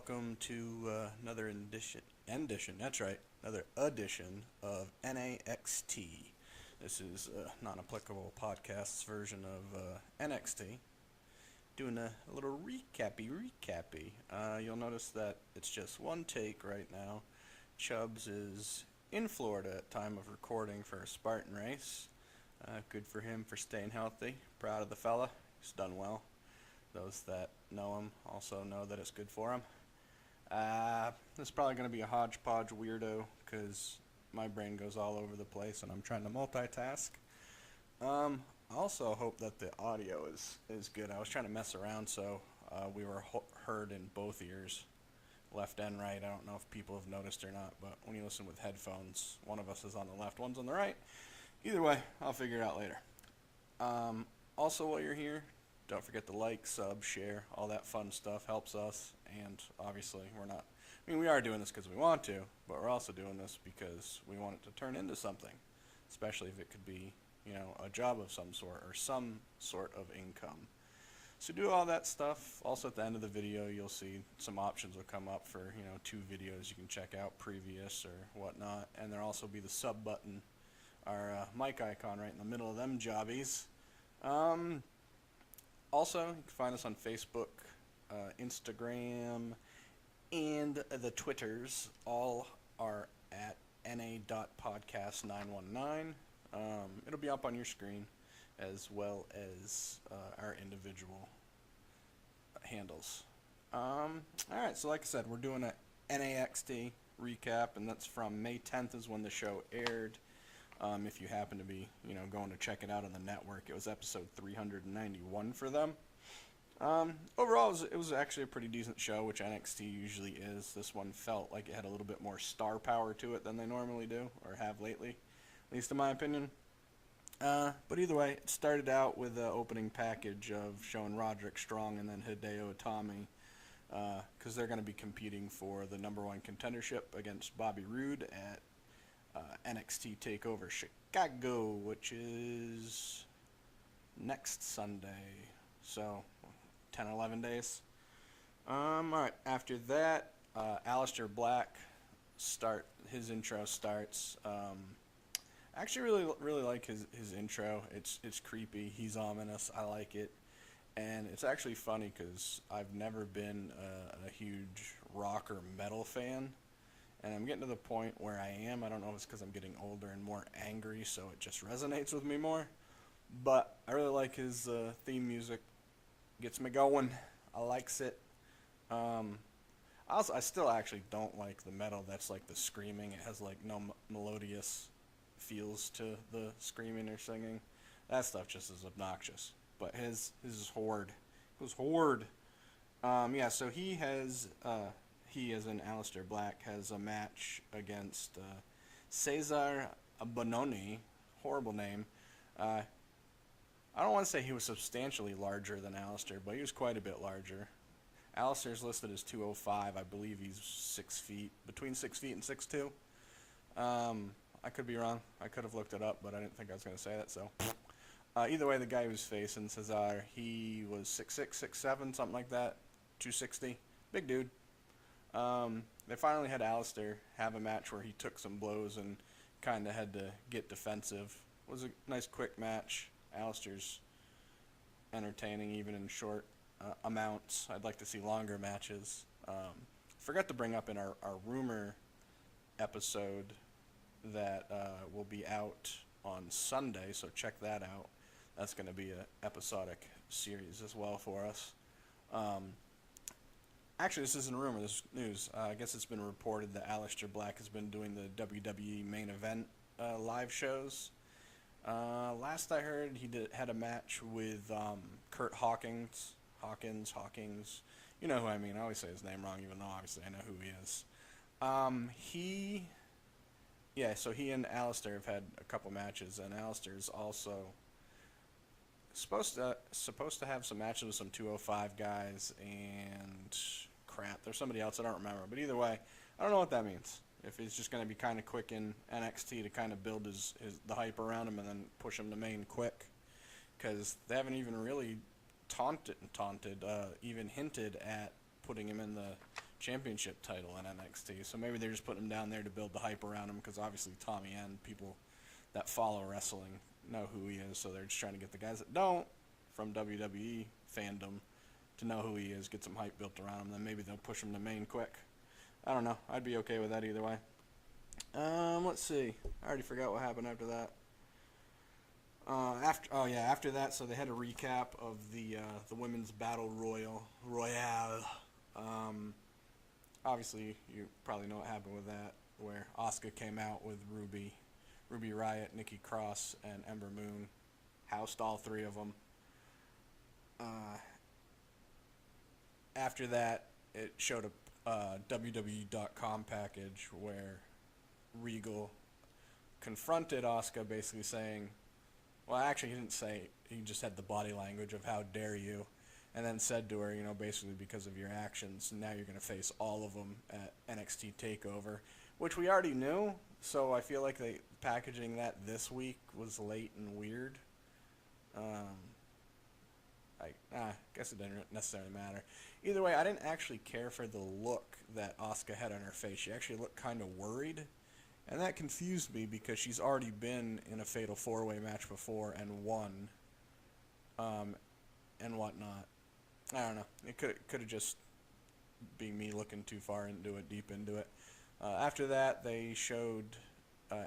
welcome to another that's right, another edition of NXT. This is a non-applicable podcast's version of NXT. Doing a little recappy. You'll notice that it's just one take right now. Chubbs is in Florida at time of recording for a Spartan race. Good for him for staying healthy. Proud of the fella. He's done well. Those that know him also know that it's good for him. This is probably going to be a hodgepodge weirdo because my brain goes all over the place and I'm trying to multitask. I also hope that the audio is good. I was trying to mess around so we were heard in both ears, left and right. I don't know if people have noticed or not, but when you listen with headphones, one of us is on the left, one's on the right. Either way, I'll figure it out later. Also, while you're here, don't forget to like, sub, share, all that fun stuff helps us. And obviously, we are doing this because we want to, but we're also doing this because we want it to turn into something, especially if it could be, a job of some sort or some sort of income. So do all that stuff. Also, at the end of the video, you'll see some options will come up for, 2 videos you can check out previous or whatnot. And there'll also be the sub button, our mic icon right in the middle of them jobbies. Also, you can find us on Facebook, Instagram, and the Twitters. All are at na.podcast919. It'll be up on your screen, as well as our individual handles. Alright, so like I said, we're doing a NXT recap, and that's from May 10th is when the show aired. If you happen to be, going to check it out on the network, it was episode 391 for them. Overall, it was actually a pretty decent show, which NXT usually is. This one felt like it had a little bit more star power to it than they normally do, or have lately, at least in my opinion. But either way, it started out with the opening package of showing Roderick strong and then HIDEO ITAMI, because they're going to be competing for the #1 contendership against Bobby Roode at NXT TAKEOVER Chicago, which is next Sunday, so 10-11 days. Alright, after that, Aleister Black his intro starts. I actually really like his intro. It's creepy, he's ominous, I like it, and it's actually funny because I've never been a huge rock or metal fan. And I'm getting to the point where I am. I don't know if it's because I'm getting older and more angry, so it just resonates with me more. But I really like his theme music. Gets me going. I likes it. I still actually don't like the metal that's like the screaming. It has like no melodious feels to the screaming or singing. That stuff just is obnoxious. But his is horde. It was horde. Yeah, so he as in Aleister Black, has a match against Cesar Bononi, horrible name. I don't want to say he was substantially larger than Aleister, but he was quite a bit larger. Aleister's listed as 205. I believe he's 6 feet, between 6 feet and 6'2". I could be wrong. I could have looked it up, but I didn't think I was going to say that, so. Either way, the guy who was facing Cesar, he was 6'6", 6'7", something like that, 260. Big dude. They finally had Aleister have a match where he took some blows and kind of had to get defensive. It was a nice quick match. Aleister's entertaining even in short amounts. I'd like to see longer matches. Forgot to bring up in our rumor episode that will be out on Sunday, so check that out. That's going to be an episodic series as well for us. Actually, this isn't a rumor, this is news. I guess it's been reported that Aleister Black has been doing the WWE main event live shows. Last I heard, he had a match with Kurt Hawkins. You know who I mean. I always say his name wrong, even though obviously I know who he is. So he and Aleister have had a couple matches, and Aleister's also supposed to have some matches with some 205 guys and crap. There's somebody else I don't remember, but either way, I don't know what that means. If he's just going to be kind of quick in NXT to kind of build the hype around him and then push him to main quick, because they haven't even really even hinted at putting him in the championship title in NXT. So maybe they're just putting him down there to build the hype around him, because obviously Tommy and people that follow wrestling know who he is. So they're just trying to get the guys that don't from WWE fandom to know who he is, get some hype built around him. Then maybe they'll push him to main quick. I don't know. I'd be okay with that either way. Let's see. I already forgot what happened after that. After that, so they had a recap of the women's battle royale. Obviously, you probably know what happened with that, where Asuka came out with Ruby Riott, Nikki Cross, and Ember Moon, housed all three of them. After that, it showed a WWE.com package where Regal confronted Asuka, basically saying, well, actually he didn't say, he just had the body language of how dare you, and then said to her, basically because of your actions, now you're going to face all of them at NXT TakeOver, which we already knew, so I feel like they packaging that this week was late and weird. I guess it didn't necessarily matter. Either way, I didn't actually care for the look that Asuka had on her face. She actually looked kind of worried, and that confused me because she's already been in a Fatal 4-Way match before and won, and whatnot. I don't know. It could have just been me looking too far into it, deep into it. After that, they showed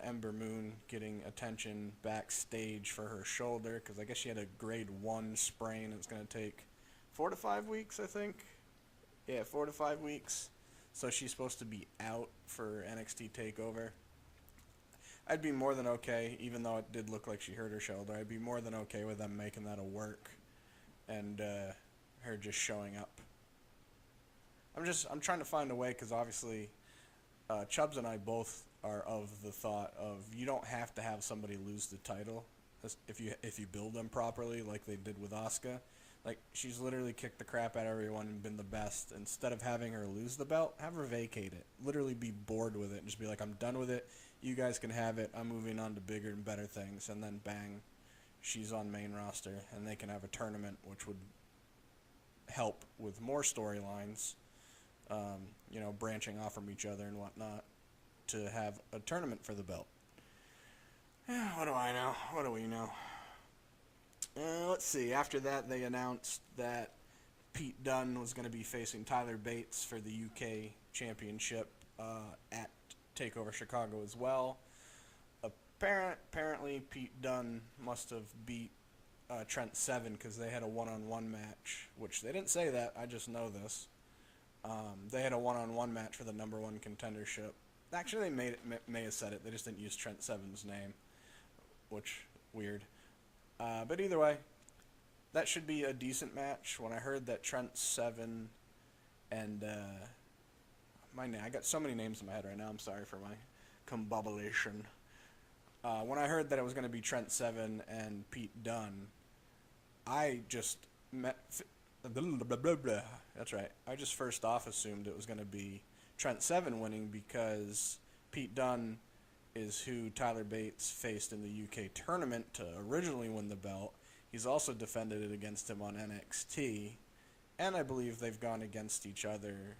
Ember Moon getting attention backstage for her shoulder, because I guess she had a grade 1 sprain. It's going to take 4 to 5 weeks, I think. Yeah, 4 to 5 weeks. So she's supposed to be out for NXT TakeOver. I'd be more than okay, even though it did look like she hurt her shoulder. I'd be more than okay with them making that a work and her just showing up. I'm trying to find a way, because obviously Chubbs and I both are of the thought of you don't have to have somebody lose the title if you build them properly, like they did with Asuka. Like, she's literally kicked the crap out of everyone and been the best. Instead of having her lose the belt, have her vacate it. Literally be bored with it and just be like, I'm done with it. You guys can have it. I'm moving on to bigger and better things. And then bang, she's on main roster, and they can have a tournament, which would help with more storylines, branching off from each other and whatnot, to have a tournament for the belt. What do I know? What do we know? Let's see. After that, they announced that Pete Dunne was going to be facing Tyler Bates for the UK Championship at TakeOver Chicago as well. Apparently, Pete Dunne must have beat Trent Seven, because they had a one-on-one match, which they didn't say that. I just know this. They had a one-on-one match for the number 1 contendership. Actually, they may have said it. They just didn't use Trent Seven's name, which, weird. But either way, that should be a decent match. When I heard that Trent Seven and I got so many names in my head right now. I'm sorry for my combobulation. When I heard that it was going to be Trent Seven and Pete Dunne, I just that's right. I just first off assumed it was going to be Trent Seven winning, because Pete Dunne is who Tyler Bates faced in the UK tournament to originally win the belt. He's also defended it against him on NXT, and I believe they've gone against each other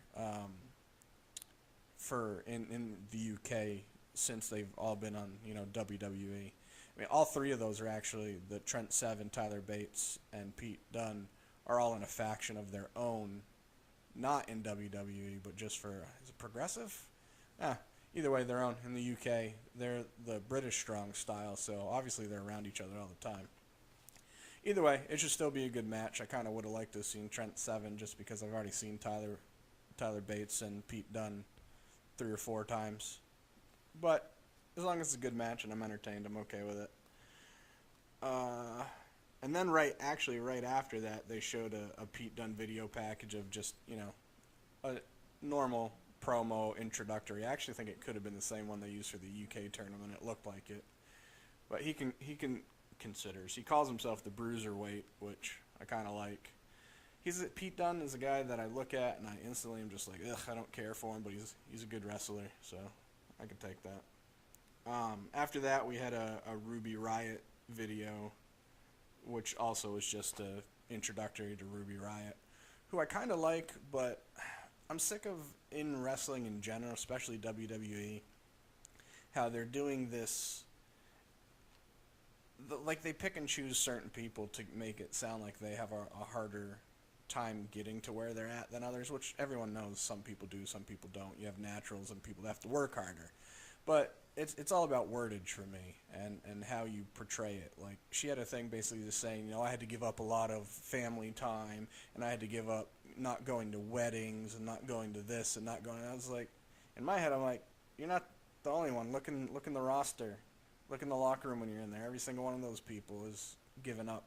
in the UK since they've all been on WWE. I mean, all three of those are actually the Trent Seven, Tyler Bates, and Pete Dunne are all in a faction of their own, not in WWE, but just for, is it Progressive? Either way, their own. In the UK, they're the British strong style, so obviously they're around each other all the time. Either way, it should still be a good match. I kind of would have liked to have seen Trent Seven, just because I've already seen Tyler Bates and Pete Dunne 3 or 4 times. But as long as it's a good match and I'm entertained, I'm okay with it. And then right after that, they showed a Pete Dunne video package of just, a normal promo introductory. I actually think it could have been the same one they used for the UK tournament. It looked like it. But he considers. He calls himself the Bruiserweight, which I kind of like. Pete Dunne is a guy that I look at and I instantly am just like, ugh, I don't care for him, but he's a good wrestler, so I could take that. After that, we had a Ruby Riott video, which also was just a introductory to Ruby Riott, who I kind of like, but I'm sick of, in wrestling in general, especially WWE, how they're doing this. Like, they pick and choose certain people to make it sound like they have a harder time getting to where they're at than others, which everyone knows some people do, some people don't. You have naturals and people that have to work harder. But it's all about wordage for me, and how you portray it. Like, she had a thing basically just saying, I had to give up a lot of family time, and I had to give up not going to weddings, and not going to this, and not going. And I was like, in my head, I'm like, you're not the only one. Look in the roster. Look in the locker room when you're in there. Every single one of those people is giving up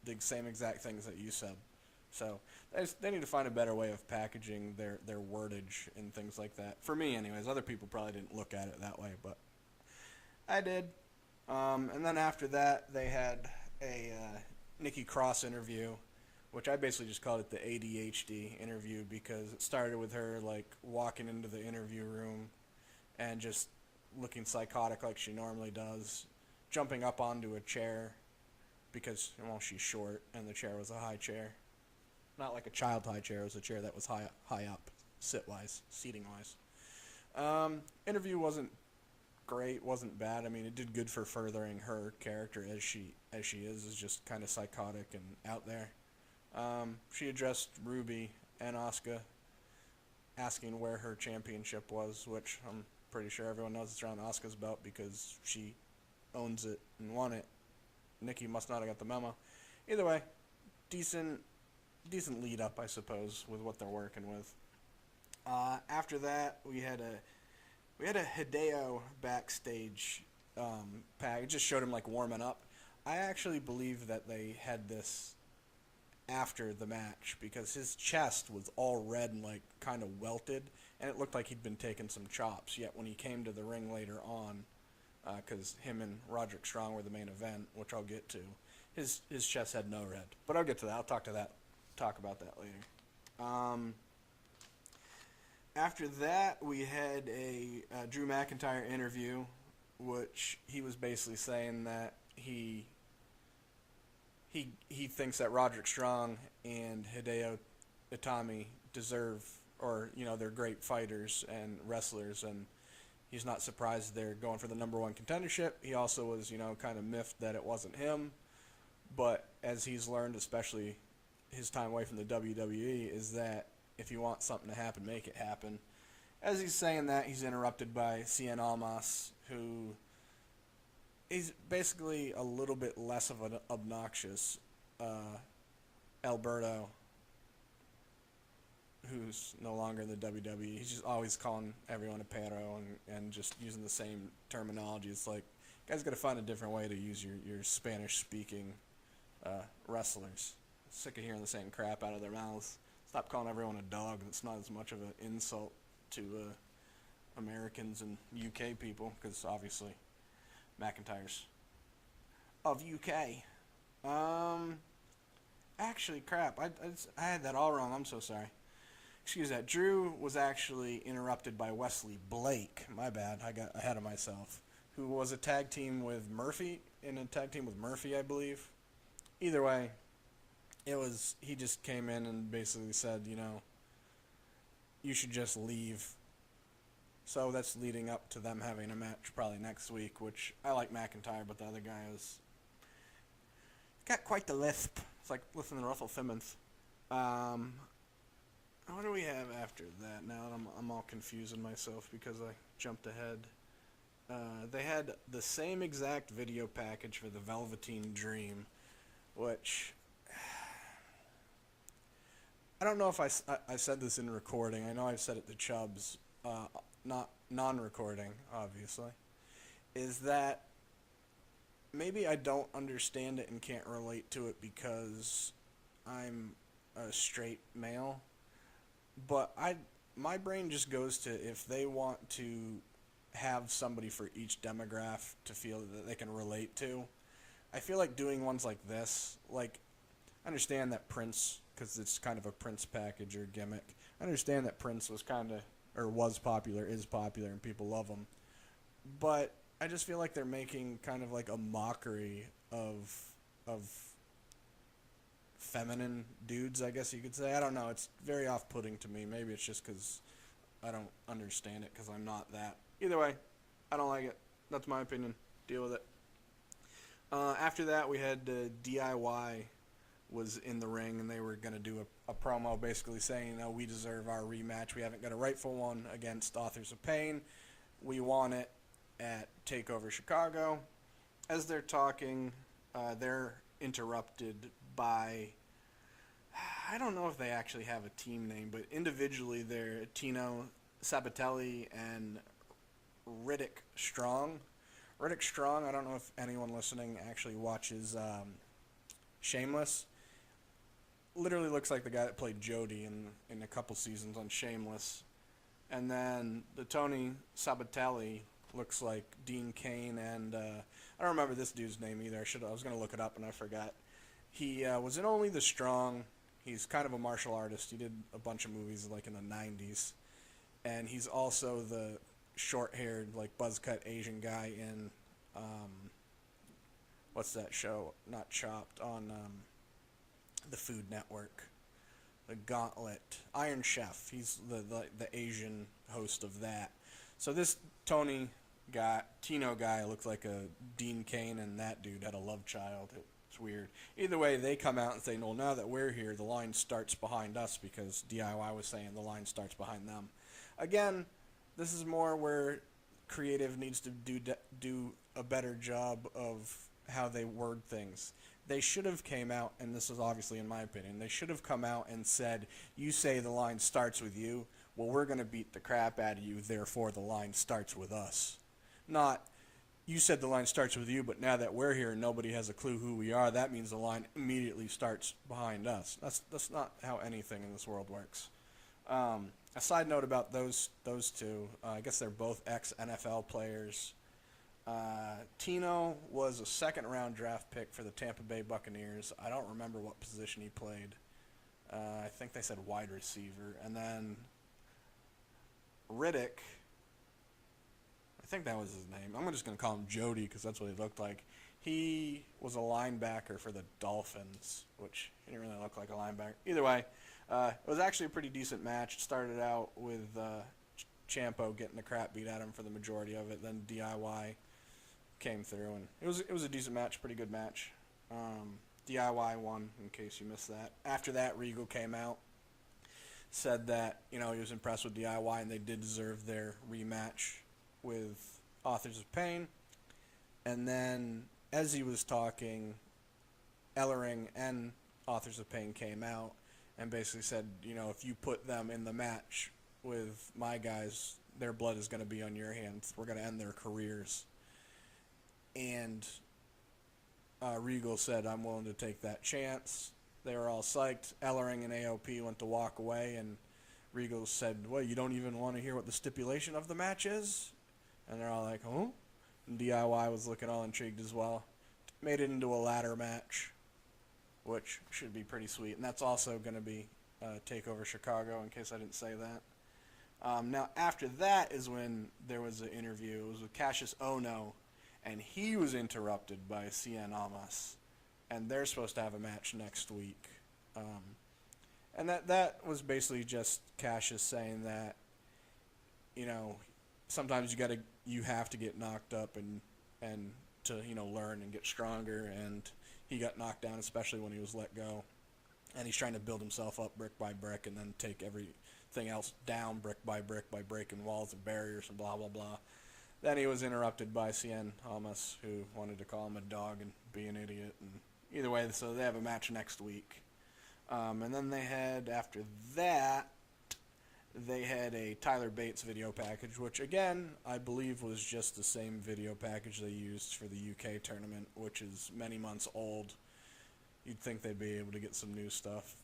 the same exact things that you said. So they need to find a better way of packaging their wordage and things like that. For me, anyways. Other people probably didn't look at it that way, but I did. And then after that, they had a Nikki Cross interview, which I basically just called it the ADHD interview, because it started with her like walking into the interview room and just looking psychotic like she normally does, jumping up onto a chair because, she's short and the chair was a high chair. Not like a child high chair, it was a chair that was high up, seating-wise. Interview wasn't great, wasn't bad. I mean, it did good for furthering her character as she is just kind of psychotic and out there. She addressed Ruby and Asuka, asking where her championship was, which I'm pretty sure everyone knows it's around Asuka's belt because she owns it and won it. Nikki must not have got the memo. Either way, decent lead up, I suppose, with what they're working with. After that, we had a Hideo backstage pack. It just showed him like warming up. I actually believe that they had this after the match, because his chest was all red and like kind of welted, and it looked like he'd been taking some chops. Yet when he came to the ring later on, because him and Roderick Strong were the main event, which I'll get to, his chest had no red. But I'll get to that. I'll talk about that later. After that, we had a Drew McIntyre interview, which he was basically saying that he thinks that Roderick Strong and Hideo Itami deserve, or they're great fighters and wrestlers, and he's not surprised they're going for the #1 contendership. He also was kind of miffed that it wasn't him, but as he's learned, especially his time away from the WWE, is that if you want something to happen, make it happen. As he's saying that, he's interrupted by Cien Almas, who is basically a little bit less of an obnoxious Alberto, who's no longer in the WWE. He's just always calling everyone a perro and just using the same terminology. It's like, you guys got to find a different way to use your Spanish-speaking wrestlers. Sick of hearing the same crap out of their mouths. Stop calling everyone a dog. It's not as much of an insult to Americans and UK people, because obviously McIntyre's of UK. Actually, crap. I had that all wrong. I'm so sorry. Excuse that. Drew was actually interrupted by Wesley Blake. My bad. I got ahead of myself. Who was a tag team with Murphy, I believe. Either way, he just came in and basically said, you should just leave. So that's leading up to them having a match probably next week, which I like McIntyre, but the other guy has got quite the lisp. It's like listening to Russell Simmons. What do we have after that? Now I'm all confusing myself because I jumped ahead. They had the same exact video package for the Velveteen Dream, which I don't know if I said this in recording. I know I've said it to Chubbs, not non-recording, obviously, is that maybe I don't understand it and can't relate to it because I'm a straight male, but my brain just goes to, if they want to have somebody for each demographic to feel that they can relate to, I feel like doing ones like this, like, I understand that Prince, because it's kind of a Prince package or gimmick, I understand that Prince was popular, is popular, and people love him, but I just feel like they're making kind of like a mockery of feminine dudes, I guess you could say. I don't know. It's very off-putting to me. Maybe it's just because I don't understand it because I'm not that. Either way, I don't like it. That's my opinion. Deal with it. After that, we had DIY was in the ring, and they were going to do a promo basically saying, we deserve our rematch. We haven't got a rightful one against Authors of Pain. We want it at TakeOver Chicago. As they're talking, they're interrupted by, I don't know if they actually have a team name, but individually they're Tino Sabatelli and RODERICK Strong. RODERICK Strong, I don't know if anyone listening actually watches Shameless. Literally looks like the guy that played Jody in a couple seasons on Shameless. And then the Tony Sabatelli looks like Dean Cain, and I don't remember this dude's name either. I was going to look it up and I forgot. He was in Only the Strong. He's kind of a martial artist. He did a bunch of movies like in the 90s. And he's also the short-haired, like buzz-cut Asian guy in, what's that show? Not Chopped, on the Food Network. The Gauntlet. Iron Chef. He's the Asian host of that. So this Tino guy looked like a Dean Cain, and that dude had a love child. It's weird. Either way, they come out and say, well, now that we're here, the line starts behind us, because DIY was saying the line starts behind them. Again, this is more where creative needs to do a better job of how they word things. They should have came out, and this is obviously in my opinion, they should have come out and said, you say the line starts with you, well, we're going to beat the crap out of you, therefore the line starts with us. Not, you said the line starts with you, but now that we're here and nobody has a clue who we are, that means the line immediately starts behind us. That's not how anything in this world works. A side note about those two, I guess they're both ex-NFL players. Tino was a second-round draft pick for the Tampa Bay Buccaneers. I don't remember what position he played. I think they said wide receiver. And then Riddick, I think that was his name. I'm just going to call him Jody because that's what he looked like. He was a linebacker for the Dolphins, which he didn't really look like a linebacker. Either way, it was actually a pretty decent match. It started out with Ciampa getting the crap beat out of him for the majority of it. Then DIY came through, and it was a decent match, pretty good match. DIY won, in case you missed that. After that, Regal came out, said that he was impressed with DIY, and they did deserve their rematch with Authors of Pain. And then, as he was talking, Ellering and Authors of Pain came out and basically said, if you put them in the match with my guys, their blood is going to be on your hands. We're going to end their careers. And Regal said, I'm willing to take that chance. They were all psyched. Ellering and AOP went to walk away, and Regal said, well, you don't even want to hear what the stipulation of the match is? And they're all like, huh? And DIY was looking all intrigued as well. Made it into a ladder match, which should be pretty sweet. And that's also going to be TakeOver Chicago, in case I didn't say that. Now, after that is when there was an interview. It was with Cassius Ohno, and he was interrupted by Cien Almas. And they're supposed to have a match next week. And that was basically just Cassius saying that, sometimes you have to get knocked up and to learn and get stronger, and he got knocked down, especially when he was let go, and he's trying to build himself up brick by brick and then take everything else down brick by breaking walls and barriers and blah blah blah. Then he was interrupted by Cien Almas, who wanted to call him a dog and be an idiot, and either way, so they have a match next week. And then after that, they had a Tyler Bates video package, which, again, I believe was just the same video package they used for the UK tournament, which is many months old. You'd think they'd be able to get some new stuff.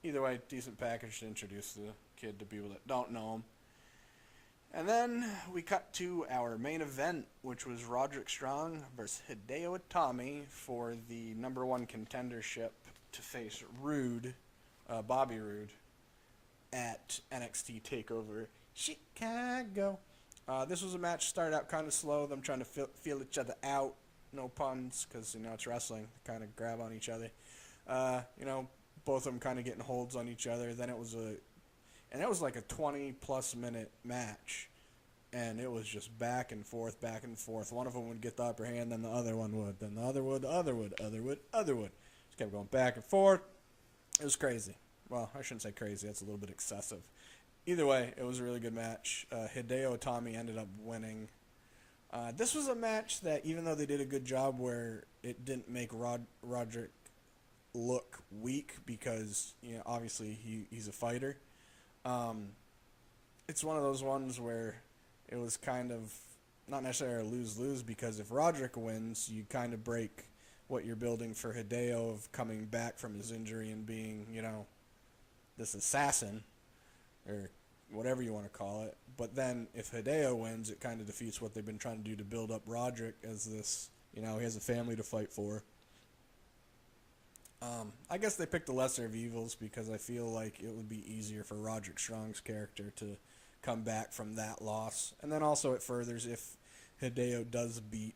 Either way, decent package to introduce the kid to people that don't know him. And then we cut to our main event, which was Roderick Strong versus Hideo Itami for the #1 contendership to face Roode, Bobby Roode, at NXT TakeOver Chicago. This was a match, started out kind of slow, them trying to feel each other out, no puns, because, it's wrestling, kind of grab on each other. You know, both of them kind of getting holds on each other. Then it was like a 20-plus minute match, and it was just back and forth, back and forth. One of them would get the upper hand, then the other one would, then the other would, the other would, other would, other would. Just kept going back and forth. It was crazy. Well, I shouldn't say crazy. That's a little bit excessive. Either way, it was a really good match. HIDEO ITAMI ended up winning. This was a match that, even though they did a good job where it didn't make Roderick look weak, because, you know, obviously he's a fighter, it's one of those ones where it was kind of not necessarily a lose-lose, because if Roderick wins, you kind of break what you're building for HIDEO of coming back from his injury and being, you know, this assassin, or whatever you want to call it. But then if HIDEO wins, it kind of defeats what they've been trying to do to build up Roderick as this, you know, he has a family to fight for. I guess they picked the lesser of evils, because I feel like it would be easier for Roderick Strong's character to come back from that loss. And then also it furthers if HIDEO does beat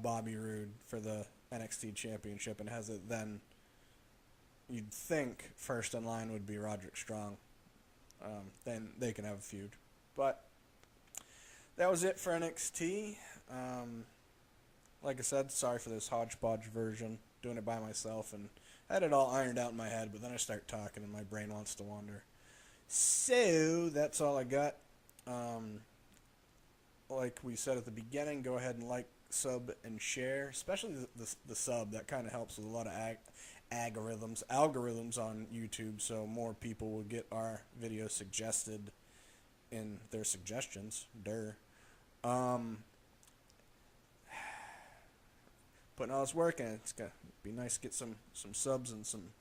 Bobby Roode for the NXT Championship and has it, then you'd think first in line would be Roderick Strong. Then they can have a feud. But that was it for NXT. Like I said, sorry for this hodgepodge version, doing it by myself, and I had it all ironed out in my head, but then I start talking and my brain wants to wander. So that's all I got. Like we said at the beginning, go ahead and like, sub, and share, especially the sub. That kind of helps with a lot of algorithms on YouTube, so more people will get our videos suggested in their suggestions. Putting all this work in, it's gonna be nice to get some subs and some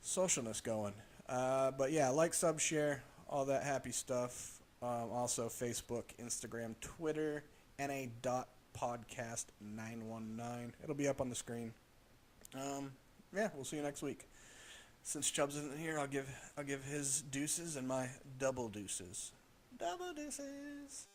socialness going. But yeah, like, sub, share, all that happy stuff. Also Facebook, Instagram, Twitter, NA.podcast919. It'll be up on the screen. Yeah, we'll see you next week. Since Chubbs isn't here, I'll give his deuces and my double deuces. Double deuces.